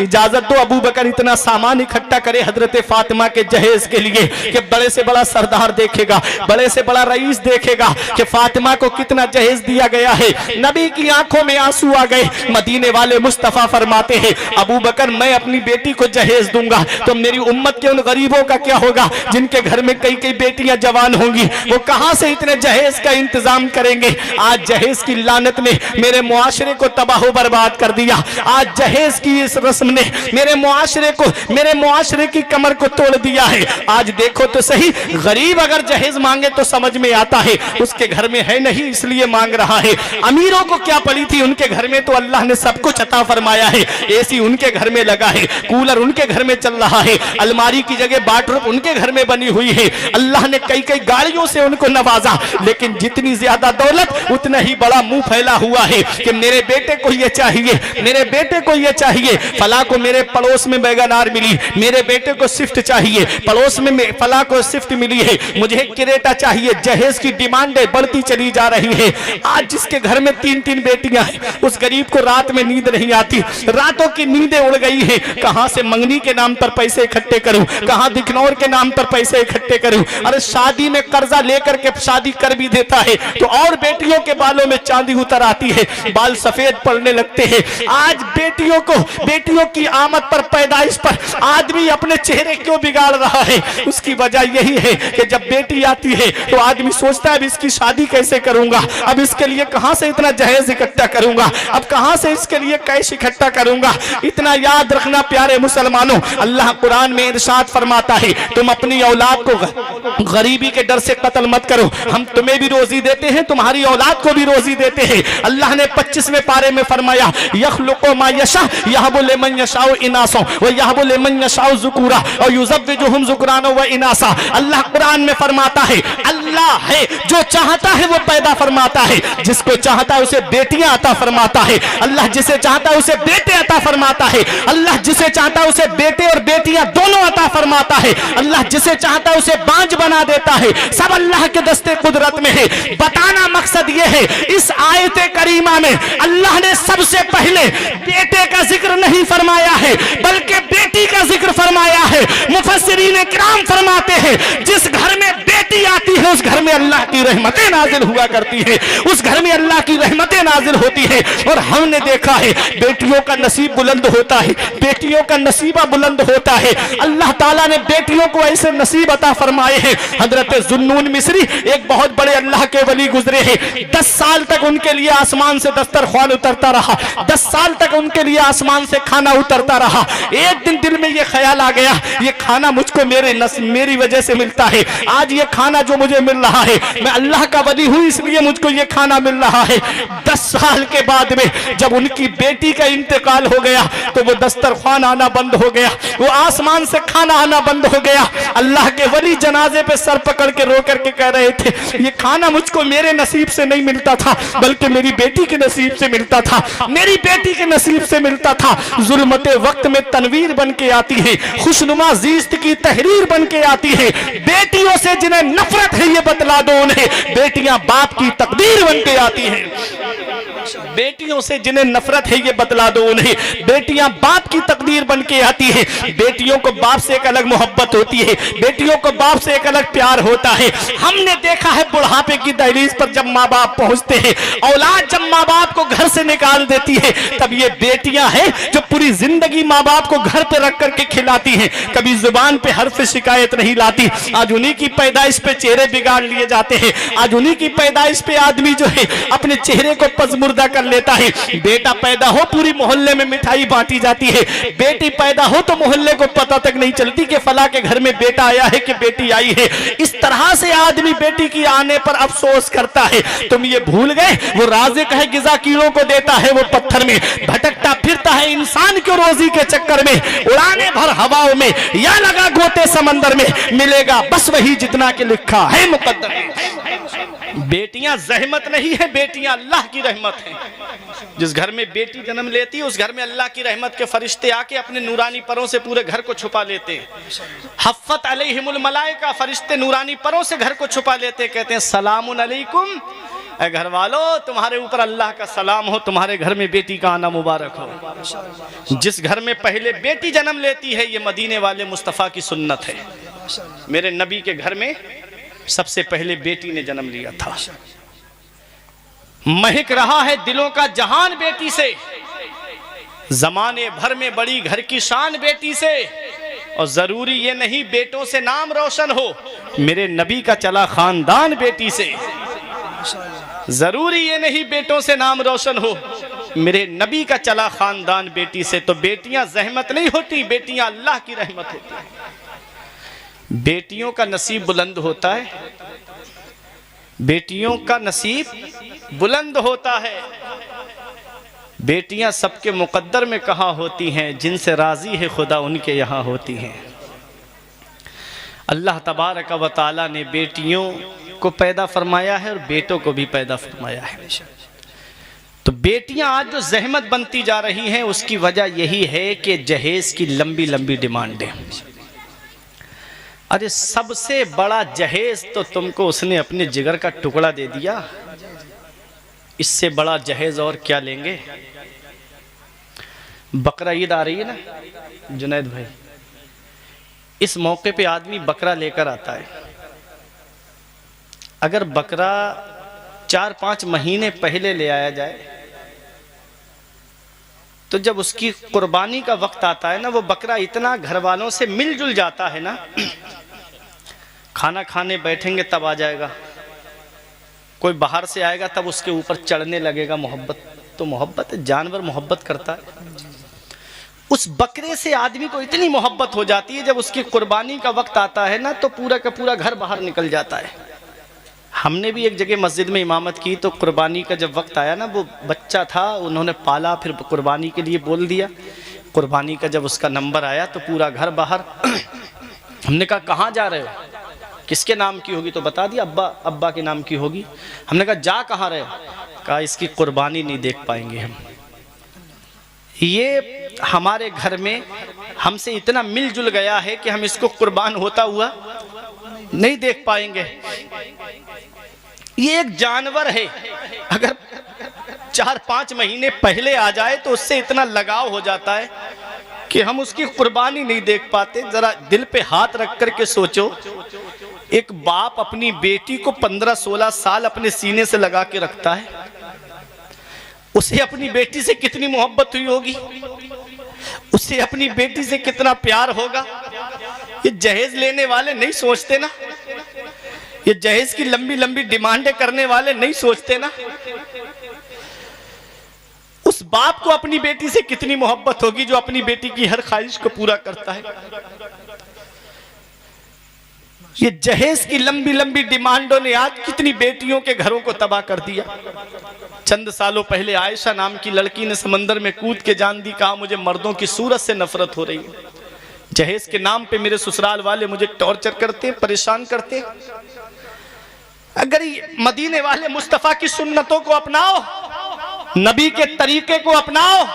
इजाजत दो अबू बकर इतना सामान इकट्ठा करे हजरत फातिमा के जहेज के लिए कि बड़े से बड़ा सरदार देखेगा, बड़े से बड़ा रईस देखेगा कि फातिमा को कितना जहेज दिया गया है। नबी की आंखों में आंसू आ गए। मदीने वाले मुस्तफा फरमाते हैं अबू बकर मैं अपनी बेटी को जहेज दूंगा तो मेरी उम्मत के उन गरीबों का क्या होगा जिनके घर में कई कई बेटियां जवान होंगी, वो कहां से इतने जहेज का इंतजाम करेंगे। आज जहेज की लानत ने मेरे मुआशरे को तबाह बर्बाद कर दिया। आज जहेज की इस रस्म ने मेरे मुआशरे की कमर को तोड़ दिया है। आज देखो तो सही, गरीब अगर जहेज मांगे तो समझ में आता है उसके घर में है नहीं इसलिए मांग रहा है। अमीरों को क्या पड़ी थी, उनके घर में तो अल्लाह ने सब कुछ अता फरमाया है। एसी उनके घर में लगा है, कूलर उनके घर में चल रहा है, अलमारी की जगह बाथरूम उनके घर में बनी हुई है। अल्लाह ने कई कई गाड़ियों से उनको नवाजा, लेकिन जितनी ज्यादा दौलत उतना ही बड़ा मुंह फैला हुआ है कि मेरे बेटे को ये चाहिए, मेरे बेटे को ये चाहिए। फला को मेरे पड़ोस में बैगनार मिली, मेरे बेटे को स्विफ्ट चाहिए, पड़ोस में फला को स्विफ्ट मिली है, मुझे क्रेटा चाहिए। जहेज की डिमांडें बढ़ती चली जा रही है। आज जिसके घर में 3-3 बेटियां हैं उस गरीब को रात में नींद नहीं आती, रातों की नींदें उड़ गई है। कहां से मंगनी के नाम पर पैसे इकट्ठे करूं, कहां दिखनौर के नाम पर पैसे इकट्ठे करूं। अरे शादी में कर्जा लेकर के शादी कर भी देता है तो और बेटियों के बालों में चांदी उतर आती है, बाल सफेद पड़ने लगते हैं। आज बेटियों की आमद पर, पैदाइश पर आदमी अपने चेहरे क्यों बिगाड़ रहा है? उसकी वजह यही है कि जब बेटी आती है तो आदमी सोचता है अब इसकी शादी कैसे करूंगा, अब इसके लिए कहां से इतना जहेज इकट्ठा करूंगा, अब कहां से इसके लिए कैश इकट्ठा करूंगा। इतना याद रखना प्यारे मुसलमानों, अल्लाह कुरान में इरशाद फरमाता है तुम अपनी औलाद को गरीबी के डर से कत्ल मत करो, हम तुम्हें भी रोजी देते हैं, तुम्हारी औलाद को भी रोजी देते हैं। अल्लाह ने 25वें पारे में फरमाया यखलुकु मा यशा यहबु लिमन यशाउ इनासा व यहबु लिमन यशाउ ज़ुकुरा और युज़व्विजुहुम ज़ुकुराना व इनासा। अल्लाह कुरान में फरमाता है अल्लाह है जो चाहता है वो पैदा फरमाता है, जिसको चाहता है उसे बेटियां अता फरमाता है। अल्लाह जिसे चाहता है उसे बेटे अता फरमाता है, अल्लाह जिसे चाहता है उसे बेटे और बेटियां दोनों अता फरमाता है, अल्लाह जिसे चाहता है उसे बांझ बना देता है। सब अल्लाह के दस्ते कुदरत में है। बताना मकसद ये है इस आयत करीमा में अल्लाह ने सबसे पहले बेटे का जिक्र नहीं फरमाया है बल्कि बेटी का जिक्र फरमाया है। मुफस्सिरीन किराम फरमाते हैं जिस घर में बेटी आती है उस घर में अल्लाह की रहमतें नाजिल हुआ करती है, उस घर में अल्लाह की रहमतें नाजिल होती है। और हमने देखा है बेटियों का नसीब बुलंद होता है, बेटियों का नसीबा बुलंद होता है। अल्लाह ताला ने बेटियों को ऐसे नसीब अता फरमाए हैं। हजरत जुन्नून मिस्री एक बहुत बड़े अल्लाह के वली गुजरे हैं। 10 साल तक उनके लिए आसमान से दस्तरख्वान उतरता रहा, 10 साल तक उनके लिए आसमान से खाना उतरता रहा। एक दिन दिल में ये ख्याल आ गया ये खाना मुझको मेरी वजह से मिलता है, आज ये खाना जो मुझे मिल रहा है मैं अल्लाह का वली हूं इसलिए मुझको ये खाना मिल रहा है। 10 साल के बाद में जब उनकी बेटी का इंतकाल हो गया तो वो दस्तरख्वान आना बंद हो गया, वो आसमान से खाना आना बंद हो गया। अल्लाह के वली जनाजे पे सर पकड़ के रो करके कह रहे थे ये खाना मुझको मेरे नसीब से नहीं मिलता था बल्कि मेरी बेटी के नसीब से मिलता था, मेरी बेटी के नसीब से मिलता था। जुल्मते वक्त में तनवीर बन के आती है, खुशनुमा जीस्त की तहरीर बन के आती है। बेटियों से जिन्हें नफरत है ये बतला दो उन्हें, बेटियां बाप की तकदीर बन के आती हैं। बेटियों से जिन्हें नफरत है ये बतला दो उन्हें, बेटियां बाप की तकदीर बन के आती है। बेटियों को बाप से एक अलग मोहब्बत होती है, बेटियों को बाप से एक अलग प्यार होता है। हमने देखा है बुढ़ापे की दहलीज पर जब माँ बाप पहुंचते हैं, औलाद जब माँ बाप को घर से निकाल देती है तब ये बेटियां हैं जो पूरी जिंदगी माँ बाप को घर पे रख करके खिलाती हैं, कभी जुबान पे हर्फ शिकायत नहीं लाती। आज उन्हीं की पैदाइश पे चेहरे बिगाड़ लिए जाते हैं, आज उन्हीं की पैदाइश पे आदमी जो है अपने चेहरे को पजमुर्दा कर लेता है। बेटा पैदा हो पूरी मोहल्ले में मिठाई बांटी जाती है, बेटी पैदा हो तो मोहल्ले को पता तक नहीं चलती कि फला के घर में बेटा आया है कि बेटी आई है। इस तरह से आदमी बेटी की आने पर अफसोस करता है। तुम ये भूल गए वो राज़िक है गिज़ा कीड़ों को देता है, वो पत्थर में भटकता फिरता है इंसान क्यों रोजी के चक्कर में, उड़ाने भर हवाओं में या लगा गोते समंदर में, मिलेगा बस वही जितना के लिखा है मुकद्दर में। बेटियां जहमत नहीं है, बेटियां अल्लाह की रहमत है। जिस घर में बेटी जन्म लेती है उस घर में अल्लाह की रहमत के फरिश्ते आके अपने नूरानी परों से पूरे घर को छुपा लेते हैं। हफ़्फ़त अलैहिमुल मलाइका, फरिश्ते नूरानी परों से घर को छुपा लेते, कहते हैं सलामुन अलैकुम ऐ घर वालों, तुम्हारे ऊपर अल्लाह का सलाम हो, तुम्हारे घर में बेटी का आना मुबारक हो। जिस घर में पहले बेटी जन्म लेती है, ये मदीने वाले मुस्तफ़ा की सुन्नत है। मेरे नबी के घर में सबसे पहले बेटी ने जन्म लिया था। महक रहा है दिलों का जहान बेटी से, जमाने भर में बड़ी घर की शान बेटी से। और जरूरी ये नहीं बेटों से नाम रोशन हो, मेरे नबी का चला खानदान बेटी से। जरूरी ये नहीं बेटों से नाम रोशन हो, मेरे नबी का चला खानदान बेटी से। तो बेटियां जहमत नहीं होती, बेटियां अल्लाह की रहमत होती है। बेटियों का नसीब बुलंद होता है, बेटियों का नसीब बुलंद होता है। बेटियां सबके मुकद्दर में कहाँ होती हैं, जिनसे राजी है खुदा उनके यहाँ होती हैं। अल्लाह तबारक व तआला ने बेटियों को पैदा फरमाया है और बेटों को भी पैदा फरमाया है। तो बेटियां आज जो जहमत बनती जा रही हैं, उसकी वजह यही है कि जहेज की लंबी लंबी डिमांडें। अरे सबसे बड़ा जहेज तो तुमको उसने अपने जिगर का टुकड़ा दे दिया, इससे बड़ा जहेज और क्या लेंगे। बकरा ईद आ रही है ना जुनैद भाई, इस मौके पे आदमी बकरा लेकर आता है। अगर बकरा 4-5 महीने पहले ले आया जाए, तो जब उसकी कुर्बानी का वक्त आता है ना, वो बकरा इतना घर वालों से मिलजुल जाता है ना, खाना खाने बैठेंगे तब आ जाएगा, कोई बाहर से आएगा तब उसके ऊपर चढ़ने लगेगा। मोहब्बत तो मोहब्बत है, जानवर मोहब्बत करता है। उस बकरे से आदमी को इतनी मोहब्बत हो जाती है, जब उसकी कुर्बानी का वक्त आता है ना, तो पूरा का पूरा घर बाहर निकल जाता है। हमने भी एक जगह मस्जिद में इमामत की, तो कुर्बानी का जब वक्त आया ना, वो बच्चा था, उन्होंने पाला, फिर कुर्बानी के लिए बोल दिया। कुर्बानी का जब उसका नंबर आया तो पूरा घर बाहर। हमने कहा कहाँ जा रहे हो, किसके नाम की होगी, तो बता दिया अब्बा के नाम की होगी। हमने कहा जा कहाँ रहे, कहा इसकी कुर्बानी नहीं देख पाएंगे हम। ये हमारे घर में हमसे इतना मिलजुल गया है कि हम इसको कुर्बान होता हुआ नहीं देख पाएंगे। ये एक जानवर है, अगर 4-5 महीने पहले आ जाए तो उससे इतना लगाव हो जाता है कि हम उसकी कुर्बानी नहीं देख पाते। जरा दिल पे हाथ रख करके सोचो, एक बाप अपनी बेटी को 15-16 साल अपने सीने से लगा के रखता है, उसे अपनी बेटी से कितनी मोहब्बत हुई होगी, उसे अपनी बेटी से कितना प्यार होगा। ये जहेज लेने वाले नहीं सोचते ना, ये जहेज की लंबी लंबी डिमांडें करने वाले नहीं सोचते ना, उस बाप को अपनी बेटी से कितनी मोहब्बत होगी जो अपनी बेटी की हर ख्वाहिश को पूरा करता है। ये जहेज की लंबी लंबी डिमांडों ने आज कितनी बेटियों के घरों को तबाह कर दिया। चंद सालों पहले आयशा नाम की लड़की ने समंदर में कूद के जान दी, कहा मुझे मर्दों की सूरत से नफरत हो रही है, जहेज के नाम पे मेरे ससुराल वाले मुझे टॉर्चर करते, परेशान करते। अगर मदीने वाले मुस्तफा की सुन्नतों को अपनाओ, नबी के तरीके को अपनाओ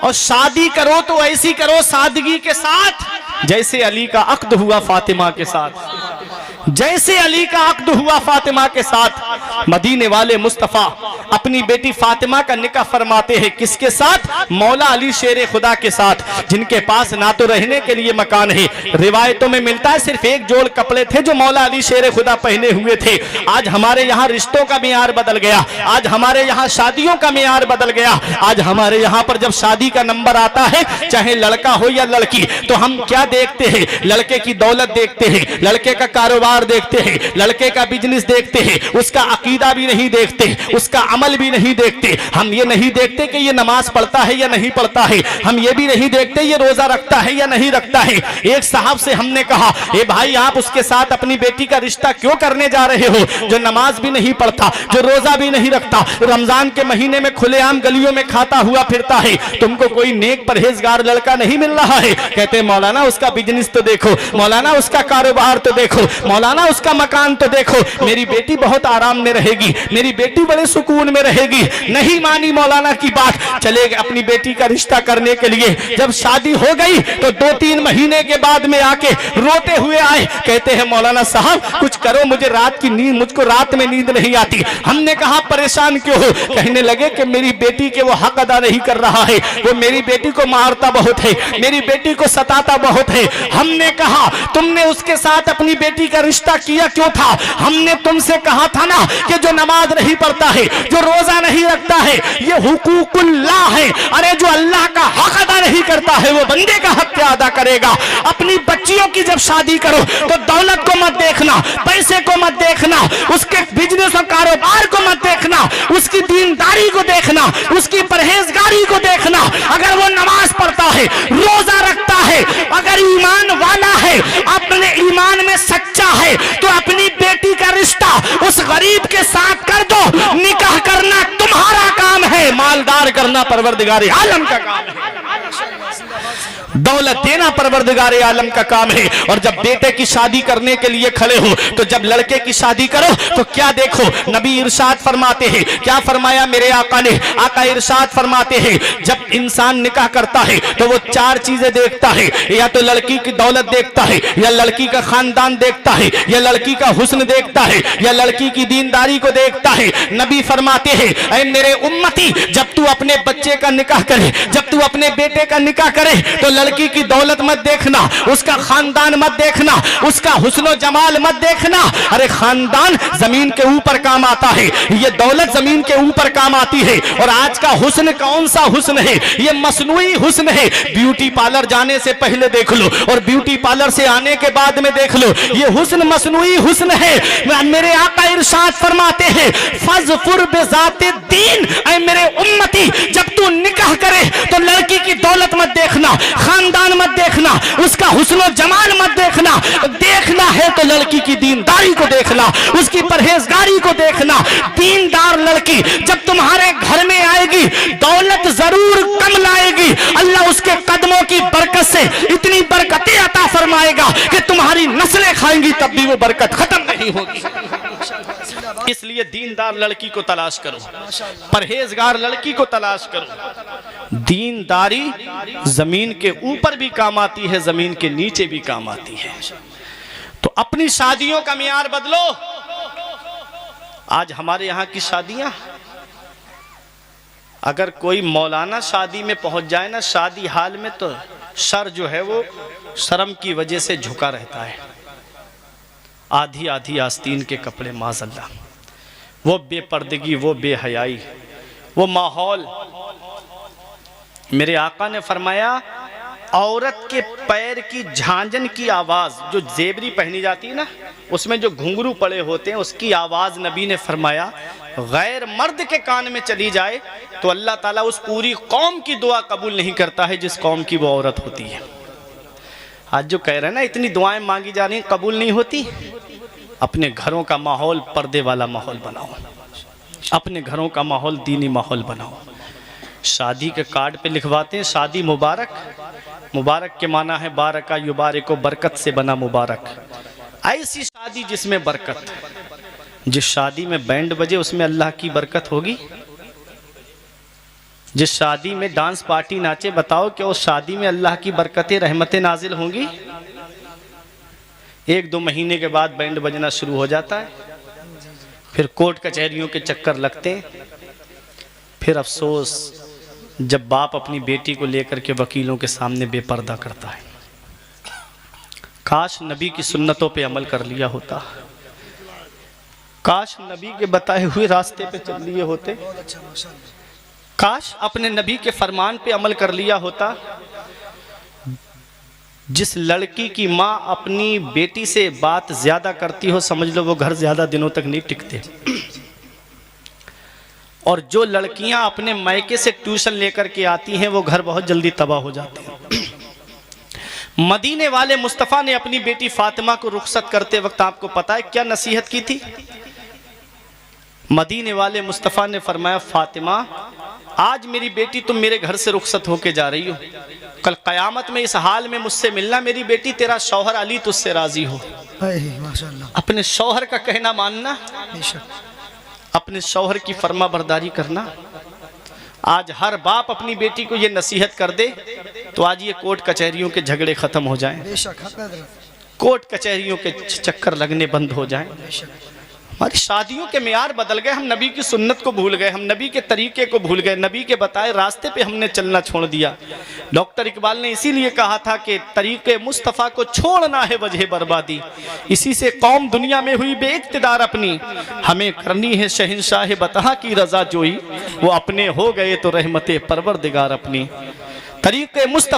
और शादी करो तो ऐसी करो सादगी के साथ, जैसे अली का अक्द हुआ फातिमा के साथ, जैसे अली का अक्द हुआ फातिमा के साथ। मदीने वाले मुस्तफा अपनी बेटी फातिमा का निकाह फरमाते हैं किसके साथ, मौला अली शेर खुदा के साथ, जिनके पास ना तो रहने के लिए मकान है, रिवायतों में मिलता है सिर्फ एक जोड़ कपड़े थे जो मौला अली शेर खुदा पहने हुए थे। आज हमारे यहाँ रिश्तों का मियार बदल गया, आज हमारे यहाँ शादियों का मियार बदल गया। आज हमारे यहाँ पर जब शादी का नंबर आता है, चाहे लड़का हो या लड़की, तो हम क्या देखते हैं, लड़के की दौलत देखते हैं, लड़के का कारोबार देखते हैं, लड़के का बिजनेस देखते हैं, उसका अकीदा भी नहीं देखते, उसका अमल भी नहीं देखते। हम ये नहीं देखते कि ये नमाज पढ़ता है या नहीं पढ़ता है, हम ये भी नहीं देखते ये रोजा रखता है या नहीं रखता है। एक साहब से हमने कहा, ए भाई आप उसके साथ अपनी बेटी का रिश्ता क्यों करने जा रहे हो, जो नमाज भी नहीं पढ़ता, जो रोजा भी नहीं रखता, रमजान के महीने में खुलेआम गलियों में खाता हुआ फिरता है, तुमको कोई नेक परहेजगार लड़का नहीं मिल रहा है। कहते मौलाना उसका बिजनेस तो देखो, मौलाना उसका कारोबार तो देखो, मौलाना उसका मकान तो देखो, मेरी बेटी बहुत आराम में रहेगी, मेरी बेटी बड़े सुकून में रहेगी। नहीं मानी मौलाना की बात, चले गए अपनी बेटी का रिश्ता करने के लिए। जब शादी हो गई तो 2-3 महीने के बाद में आके रोते हुए आए, कहते हैं मौलाना साहब कुछ करो, मुझे रात की नींद, मुझको रात में नींद नहीं आती। हमने कहा परेशान क्यों हो? कहने लगे कि मेरी बेटी के वो हक अदा नहीं कर रहा है, वो मेरी बेटी को मारता बहुत है, मेरी बेटी को सताता बहुत है। हमने कहा तुमने उसके साथ अपनी बेटी का रिश्ता किया क्यों था? हमने तुमसे कहा था ना कि जो नमाज नहीं पढ़ता है, जो रोजा नहीं रखता है, ये हुकूकुल्लाह है। अरे जो अल्लाह का हक अदा नहीं करता है वो बंदे का हक क्या अदा करेगा? अपनी बच्चियों की जब शादी करो तो दौलत को मत देखना, पैसे को मत देखना, उसके बिजनेस और कारोबार को मत देखना, उसकी दीनदारी को देखना, उसकी परहेजगारी को देखना। अगर वो नमाज पढ़ता है, रोजा रखता है, अगर ईमान वाला है, अपने ईमान में सच्चा है, तो अपनी बेटी का रिश्ता उस गरीब के साथ कर दो। निकाह करना तुम्हारा काम है, मालदार करना परवरदिगार आलम का काम है, दौलत देना परवरदिगार आलम का काम है। और जब बेटे की शादी करने के लिए खड़े हो तो जब लड़के की शादी करो तो क्या देखो, नबी इरशाद फरमाते हैं, क्या फरमाया मेरे आका ने? आका इरशाद फरमाते हैं जब इंसान निकाह करता है तो वो 4 चीजें देखता है, या तो लड़की की दौलत देखता है, या लड़की का खानदान देखता है, या लड़की का हुस्न देखता है, या लड़की की दीनदारी को देखता है। नबी फरमाते हैं ऐ मेरे उम्मती, जब तू अपने बच्चे का निकाह करे, जब तू अपने बेटे का निकाह करे तो लड़की की दौलत मत देखना, उसका खानदान मत देखना, उसका हुस्न जमाल मत देखना। अरे खानदान जमीन के ऊपर काम आता है, ये दौलत जमीन के ऊपर काम आती है। और आज का हुस्न कौन सा हुस्न है? ये मसनूई हुस्न है। ब्यूटी पार्लर जाने से पहले देख लो और ब्यूटी पार्लर से आने के बाद में देख लो, ये हुस्न मसनूई हुस्न है। मेरे आका इरशाद फरमाते हैं फज़फुर बिज़ाति दीन, ऐ मेरे उम्मती जब तू निकाह करे तो लड़की की दौलत मत देखना, खानदान मत देखना, उसका हुस्न जमाल मत देखना, देखना है तो लड़की की दीनदारी को देखना, उसकी परहेजगारी को देखना। दीनदार लड़की जब तुम्हारे घर में आएगी दौलत जरूर कम लाएगी, अल्लाह उसके कदमों की बरकत से इतनी बरकतें अता फरमाएगा कि तुम्हारी नस्लें खाएंगी तब भी वो बरकत खत्म नहीं होगी। इसलिए दीनदार लड़की को तलाश करो, परहेजगार लड़की को तलाश करो। दीनदारी जमीन के ऊपर भी काम आती है, जमीन के नीचे भी काम आती है। तो अपनी शादियों का मियार बदलो। आज हमारे यहाँ की शादियां, अगर कोई मौलाना शादी में पहुंच जाए ना, शादी हाल में, तो सर जो है वो शर्म की वजह से झुका रहता है। आधी आधी आस्तीन के कपड़े, माज़अल्लाह, वो बेपर्दगी, वो बेहयाई, वो माहौल। मेरे आका ने फरमाया औरत के पैर की झांझन की आवाज़, जो जेबरी पहनी जाती है ना, उसमें जो घुंघरू पड़े होते हैं, उसकी आवाज़ नबी ने फरमाया गैर मर्द के कान में चली जाए तो अल्लाह ताला उस पूरी कौम की दुआ कबूल नहीं करता है जिस कौम की वो औरत होती है। आज जो कह रहे हैं ना इतनी दुआएं मांगी जा रही हैं, कबूल नहीं होती। अपने घरों का माहौल पर्दे वाला माहौल बनाओ, अपने घरों का माहौल दीनी माहौल बनाओ। शादी के कार्ड पे लिखवाते हैं शादी मुबारक, मुबारक के माना है बारका युबारिको, बरकत से बना मुबारक। ऐसी शादी जिसमें बरकत, जिस शादी में बैंड बजे उसमें अल्लाह की बरकत होगी। जिस शादी में डांस पार्टी नाचे, बताओ कि उस शादी में अल्लाह की बरकतें रहमतें नाजिल होंगी? 1-2 महीने के बाद बैंड बजना शुरू हो जाता है, फिर कोर्ट कचहरियों के चक्कर लगते हैं, फिर अफसोस जब बाप अपनी बेटी को लेकर के वकीलों के सामने बेपर्दा करता है। काश नबी की सुन्नतों पे अमल कर लिया होता, काश नबी के बताए हुए रास्ते पे चल लिए होते, काश अपने नबी के फरमान पे अमल कर लिया होता। जिस लड़की की माँ अपनी बेटी से बात ज्यादा करती हो, समझ लो वो घर ज्यादा दिनों तक नहीं टिकते। और जो लड़कियां अपने मायके से ट्यूशन लेकर के आती हैं वो घर बहुत जल्दी तबाह हो जाते हैं। मदीने वाले मुस्तफ़ा ने अपनी बेटी फातिमा को रुखसत करते वक्त आपको पता है क्या नसीहत की थी? मदीने वाले मुस्तफ़ा ने फरमाया फातिमा आज मेरी बेटी तुम मेरे घर से रुखसत होके जा रही हो, कल कयामत में इस हाल में मुझसे मिलना मेरी बेटी, तेरा शौहर अली तुझसे राजी हो। माशाअल्लाह। अपने शौहर का कहना मानना, अपने शौहर की फर्मा बरदारी करना। आज हर बाप अपनी बेटी को ये नसीहत कर दे तो आज ये कोर्ट कचहरियों के झगड़े खत्म हो जाएं, कोर्ट कचहरियों के चक्कर लगने बंद हो जाएं। हमारी शादियों के मियार बदल गए, हम नबी की सुन्नत को भूल गए, हम नबी के तरीके को भूल गए, नबी के बताए रास्ते पे हमने चलना छोड़ दिया। डॉक्टर इकबाल ने इसीलिए कहा था कि तरीके मुस्तफ़ा को छोड़ना है वजह बर्बादी, इसी से कौम दुनिया में हुई बेइक्तिदार अपनी, हमें करनी है शहंशाह बतहा की रजा जोई, वो अपने हो गए तो रहमते परवरदिगार अपनी। तरीके मुस्तफ़ा